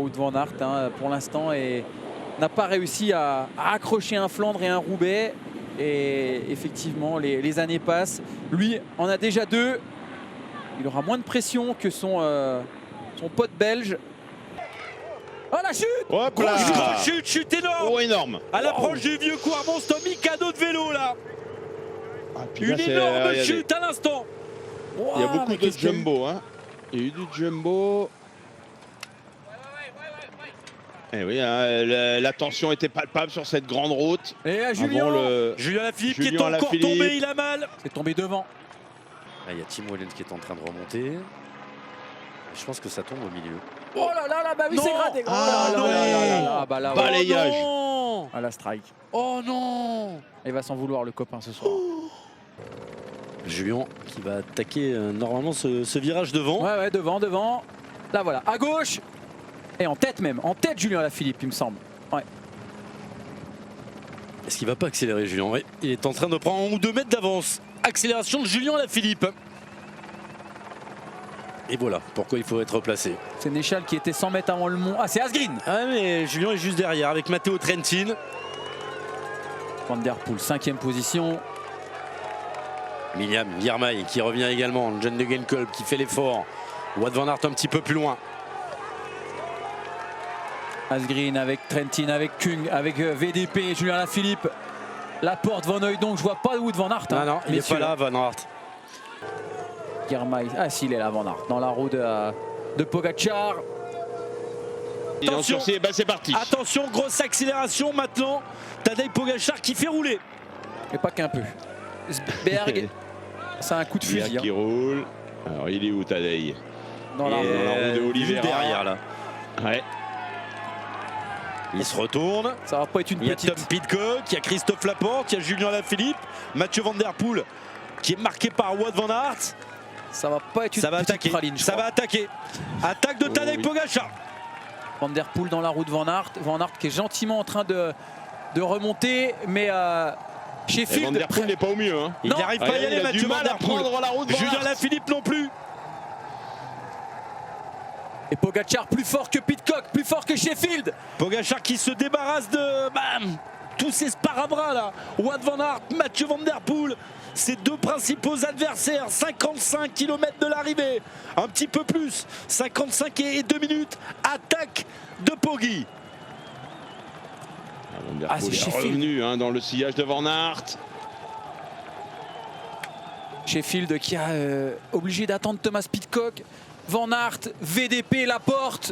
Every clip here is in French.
Wout van Aert hein, pour l'instant et n'a pas réussi à accrocher un Flandre et un Roubaix. Et effectivement, les années passent. Lui en a déjà 2. Il aura moins de pression que son pote belge. Oh la chute! Hop là! Chute énorme! Oh, énorme! À l'approche du vieux Quarmont, c'est un Mikado de vélo là! Ah, puis Une là, énorme chute à l'instant! Il y a beaucoup de jumbo. Hein. Il y a eu du jumbo. Et oui, hein, la tension était palpable sur cette grande route. Et à Julien, Julien Alaphilippe qui est encore tombé, il a mal. C'est tombé devant. Il y a Tim Wellens qui est en train de remonter. Je pense que ça tombe au milieu. Oh là là, là bah oui, c'est gradé. Oh ah là non, là là là, bah là, balayage. Oh non, à la strike. oh non. Il va s'en vouloir le copain ce soir. Julien qui va attaquer normalement ce virage devant. Ouais, devant. Là voilà, à gauche. Et en tête même, en tête Julien Alaphilippe il me semble. Ouais. Est-ce qu'il va pas accélérer Julien? Oui, il est en train de prendre 1 ou 2 mètres d'avance. Accélération de Julien Alaphilippe. Et voilà pourquoi il faut être placé. C'est Néchal qui était 100 mètres avant le mont. Ah c'est Asgreen. Ah mais Julien est juste derrière avec Matteo Trentin. Van der Poel, 5e position. William Girmay qui revient également. John de Genkolb qui fait l'effort. Wout van Aert un petit peu plus loin. Asgreen avec Trentin, avec Kung, avec VDP, Julien Alaphilippe. Laporte, Van Hooijdonk, je vois pas Wout van Aert. Hein, non, il n'est pas là, Van Aert. Girmay, ah si, il est là, Van Aert, dans la roue de Pogacar. Il est en sursis, bah c'est parti. Attention, grosse accélération maintenant. Tadej Pogacar qui fait rouler. Et pas qu'un peu. Berg, c'est un coup de fusil. Qui roule. Alors il est où Tadej? Dans la roue de Oliveira. Derrière là. Ouais. Il se retourne. Ça va pas être une petite. Il y a Tom Pidcock, il y a Christophe Laporte, il y a Julien Alaphilippe, Mathieu Van Der Poel qui est marqué par Wout van Aert. Ça va pas être une petite praline. Ça va attaquer. Attaque de Tadej Pogacar. Van Der Poel dans la roue de Van Aert. Van Aert qui est gentiment en train de remonter, mais Sheffield. Van Der Poel n'est pas au mieux. Hein. Il n'arrive pas à y aller, Mathieu Van Der Poel. Julien Alaphilippe non plus. Et Pogacar plus fort que Pidcock, plus fort que Sheffield. Pogacar qui se débarrasse de tous ces sparadraps là. Wout van Aert, Mathieu Van Der Poel, ses 2 principaux adversaires. 55 km de l'arrivée, un petit peu plus, 55 et 2 minutes. Attaque de Poggi. Van Der Poel est revenu hein, dans le sillage de Van Aert. Sheffield qui a obligé d'attendre Thomas Pidcock. Van Aert, VDP, Laporte.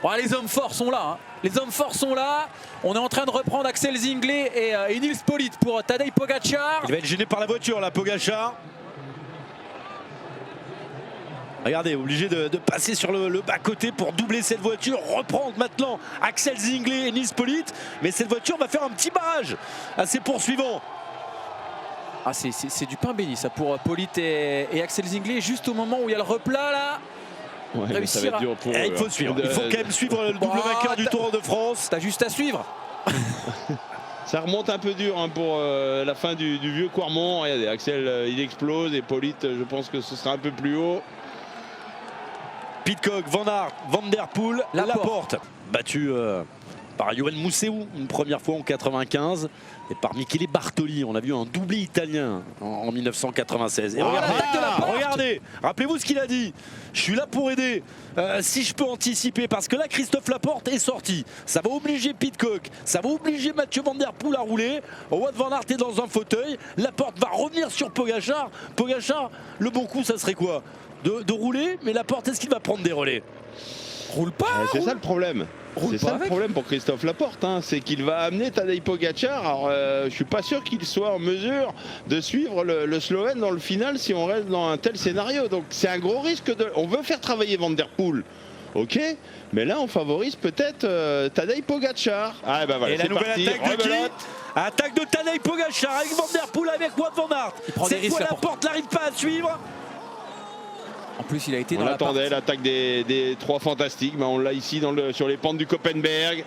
Bon, les hommes forts sont là. Hein. Les hommes forts sont là. On est en train de reprendre Axel Zinglet et Nils Politt pour Tadej Pogacar. Il va être gêné par la voiture là, Pogacar. Regardez, obligé de passer sur le bas-côté pour doubler cette voiture. Reprendre maintenant Axel Zinglet et Nils Politt. Mais cette voiture va faire un petit barrage à ses poursuivants. Ah, c'est du pain béni ça pour Politt et Axel Zinglet juste au moment où il y a le replat là. Ouais, ça va être dur pour il faut suivre. Il faut quand même suivre le double vainqueur du Tour de France. T'as juste à suivre. Ça remonte un peu dur hein, pour la fin du vieux Quarmont. Regardez, Axel il explose et Politt je pense que ce sera un peu plus haut. Pidcock, Van Aert, Van Der Poel, Laporte. Battu par Yoann Mousseau une première fois en 95 et par Michele Bartoli. On a vu un doublé italien en 1996. Et regardez, rappelez-vous ce qu'il a dit. Je suis là pour aider. Si je peux anticiper, parce que là Christophe Laporte est sorti. Ça va obliger Pidcock, ça va obliger Mathieu Van Der Poel à rouler. Wout van Aert est dans un fauteuil. Laporte va revenir sur Pogacar. Pogacar, le bon coup, ça serait quoi? De rouler, mais Laporte, est-ce qu'il va prendre des relais? Roule pas. C'est ça le problème. C'est ça le problème pour Christophe Laporte, hein, c'est qu'il va amener Tadej Pogacar. Alors, je suis pas sûr qu'il soit en mesure de suivre le Slovène dans le final si on reste dans un tel scénario. Donc c'est un gros risque. On veut faire travailler Van Der Poel, ok, mais là on favorise peut-être Tadej Pogacar. Ah bah voilà, et la nouvelle attaque de qui? Attaque de Tadej Pogacar avec Van Der Poel avec Wout van Aert. Cette fois Laporte n'arrive pas à suivre. En plus, il a été dans on attendait l'attaque des 3 fantastiques, mais on l'a ici sur les pentes du Koppenberg.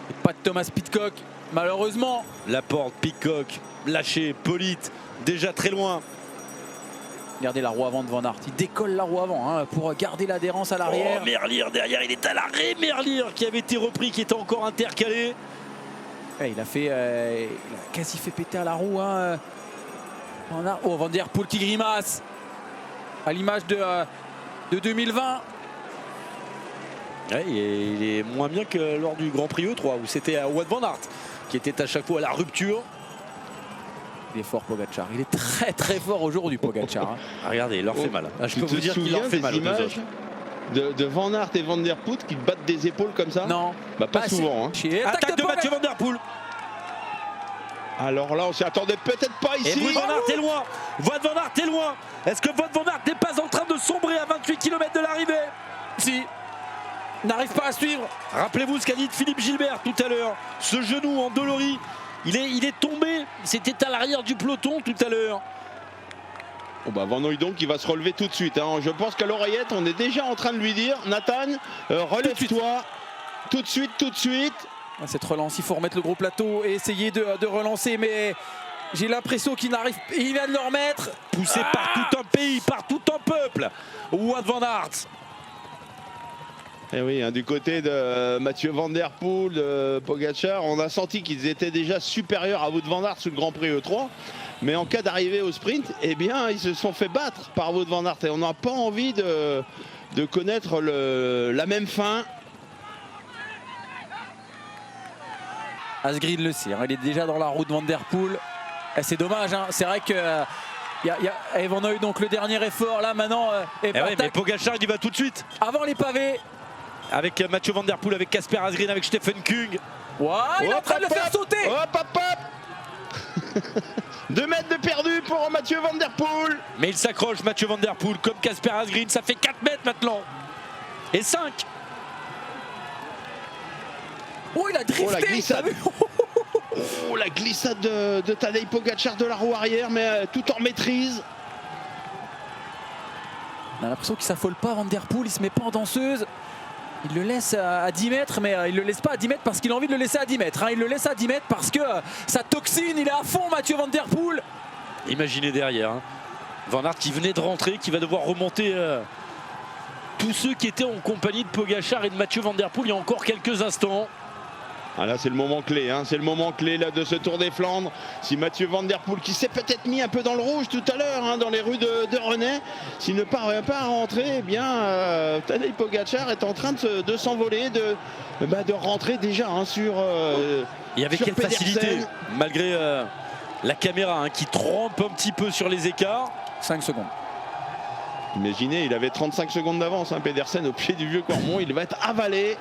Et pas de Thomas Pidcock, malheureusement. Laporte, Pidcock, lâché, Politt, déjà très loin. Regardez la roue avant de Van Aert. Il décolle la roue avant hein, pour garder l'adhérence à l'arrière. Oh, Merlier derrière, il est à l'arrêt. Merlier qui avait été repris, qui était encore intercalé. Ouais, il a quasi fait péter à la roue. Hein. Oh, Van Der Poel qui grimace. À l'image de 2020. Ouais, il est moins bien que lors du Grand Prix E3 où c'était Wout van Aert qui était à chaque fois à la rupture. Il est fort Pogacar, il est très très fort aujourd'hui Pogacar. Hein. Ah, regardez, il leur fait mal. Je peux vous dire qu'il leur fait mal. De Van Aert et Van Der Poel qui battent des épaules comme ça? Non. Bah pas souvent. Hein. Attaque de Mathieu Van Der Poel. Alors là, on s'y attendait peut-être pas ici. Et Wout van Aert est loin. Wout van Aert est loin. Est-ce que Wout van Aert n'est pas en train de sombrer à 28 km de l'arrivée? Si. N'arrive pas à suivre. Rappelez-vous ce qu'a dit Philippe Gilbert tout à l'heure. Ce genou endolori, il est tombé. C'était à l'arrière du peloton tout à l'heure. Oh bah Van Hooydonk qui va se relever tout de suite. Hein. Je pense qu'à l'oreillette, on est déjà en train de lui dire, Nathan, relève-toi. Tout de suite. Cette relance, il faut remettre le gros plateau et essayer de relancer, mais j'ai l'impression qu'il n'arrive pas. Il vient de le remettre. Poussé par tout un pays, par tout un peuple. Wout van Aert. Et oui, hein, du côté de Mathieu Van Der Poel, de Pogacar, on a senti qu'ils étaient déjà supérieurs à Wout van Aert sur le Grand Prix E3. Mais en cas d'arrivée au sprint, eh bien, ils se sont fait battre par Wout van Aert. Et on n'a pas envie de connaître la même fin. Asgreen le sait, hein, il est déjà dans la roue de Van Der Poel. C'est dommage, hein, c'est vrai que y a Van Hooydonk donc le dernier effort là maintenant. Ouais, mais Pogacar il y va tout de suite. Avant les pavés. Avec Mathieu Van Der Poel, avec Casper Asgreen, avec Stephen Kung. Ouais, il est en train de le faire sauter. Hop 2 mètres de perdu pour Mathieu Van Der Poel. Mais il s'accroche Mathieu Van Der Poel comme Casper Asgreen. Ça fait 4 mètres maintenant. Et 5. Oh, il a drifté. Oh, la glissade. Oh, la glissade de Tadej Pogacar de la roue arrière, mais tout en maîtrise. On a l'impression qu'il s'affole pas. Van Der Poel, il se met pas en danseuse. Il le laisse à 10 mètres, mais il le laisse pas à 10 mètres parce qu'il a envie de le laisser à 10 mètres. Hein. Il le laisse à 10 mètres parce que sa toxine, il est à fond, Mathieu Van Der Poel. Imaginez derrière. Hein. Van Aert qui venait de rentrer, qui va devoir remonter tous ceux qui étaient en compagnie de Pogacar et de Mathieu Van Der Poel il y a encore quelques instants. Ah là c'est le moment clé, hein. C'est le moment clé là, de ce Tour des Flandres. Si Mathieu Van Der Poel, qui s'est peut-être mis un peu dans le rouge tout à l'heure hein, dans les rues de Rennes, s'il ne parvient pas à rentrer, eh bien Tadej Pogacar est en train de s'envoler, de rentrer déjà hein, sur et avec quelle facilité, malgré la caméra hein, qui trempe un petit peu sur les écarts. 5 secondes. Imaginez, il avait 35 secondes d'avance, hein, Pedersen au pied du vieux Cormont, il va être avalé.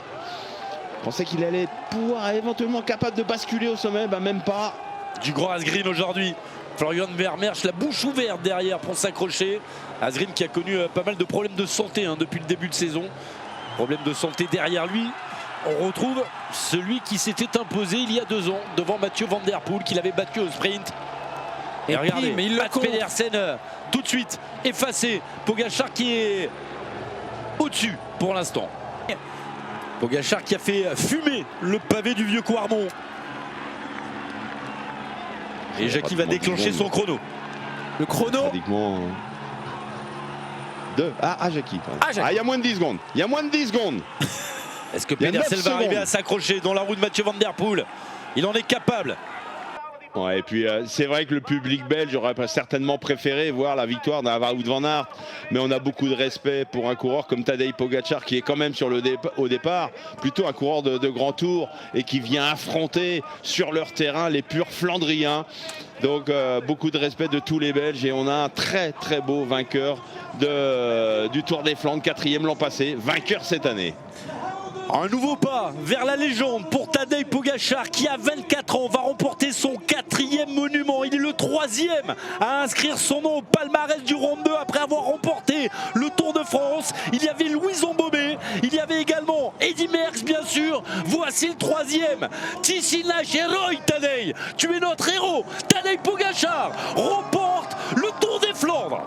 Je pensais qu'il allait pouvoir éventuellement capable de basculer au sommet, bah même pas. Du grand Asgreen aujourd'hui. Florian Vermeersch, la bouche ouverte derrière pour s'accrocher. Asgreen qui a connu pas mal de problèmes de santé hein, depuis le début de saison. Problème de santé derrière lui. On retrouve celui qui s'était imposé il y a 2 ans devant Mathieu Van Der Poel, qu'il avait battu au sprint. Et regardez, mais il Mats Pedersen tout de suite effacé. Pogacar qui est au-dessus pour l'instant. Pogacar qui a fait fumer le pavé du vieux Quarmont. Et Jackie va déclencher son chrono. Le chrono pratiquement Jackie. Il y a moins de 10 secondes. Il y a moins de 10 secondes. Est-ce que Pedersen va arriver à s'accrocher dans la roue de Mathieu Van Der Poel? Il en est capable. Ouais, et puis c'est vrai que le public belge aurait certainement préféré voir la victoire d'un Wout van Aert, mais on a beaucoup de respect pour un coureur comme Tadej Pogacar qui est quand même sur au départ plutôt un coureur de grand tour et qui vient affronter sur leur terrain les purs Flandriens. Donc beaucoup de respect de tous les Belges et on a un très très beau vainqueur du Tour des Flandres, 4e l'an passé, vainqueur cette année. Un nouveau pas vers la légende pour Tadej Pogacar qui à 24 ans va remporter son 4e monument. Il est le 3e à inscrire son nom au palmarès du Ronde 2 après avoir remporté le Tour de France. Il y avait Louison Bobet, il y avait également Eddy Merckx bien sûr. Voici le 3e. Tisinach Héroï Tadej, tu es notre héros. Tadej Pogacar remporte le Tour des Flandres.